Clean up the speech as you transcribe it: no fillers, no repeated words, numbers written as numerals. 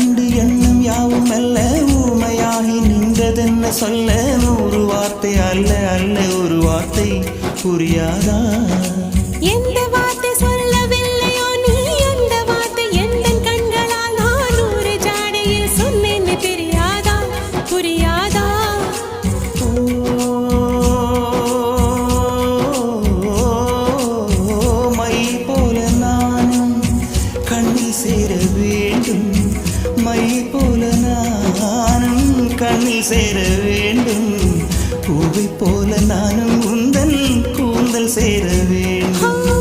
கண்டு எண்ணம் யாவும் அல்ல ஊமையாகி நின்றதென்ன சொல்ல 100 வார்த்தை அல்ல அல்ல ஒரு வார்த்தை புரியாதா எந்த வார்த்தை சொல்லவில்லையோ நீ அந்த வார்த்தை எந்த கண்களால் நான் 100 ஜாடையில் சொன்னேன்னு தெரியாதா புரியாதா மை போல நானும் கண்ணில் சேர வேண்டும் மை போல நானும் கண்ணில் சேர வேண்டும் பூவை போல நானும் உந்தன் கூந்தல் சேர வேண்டும்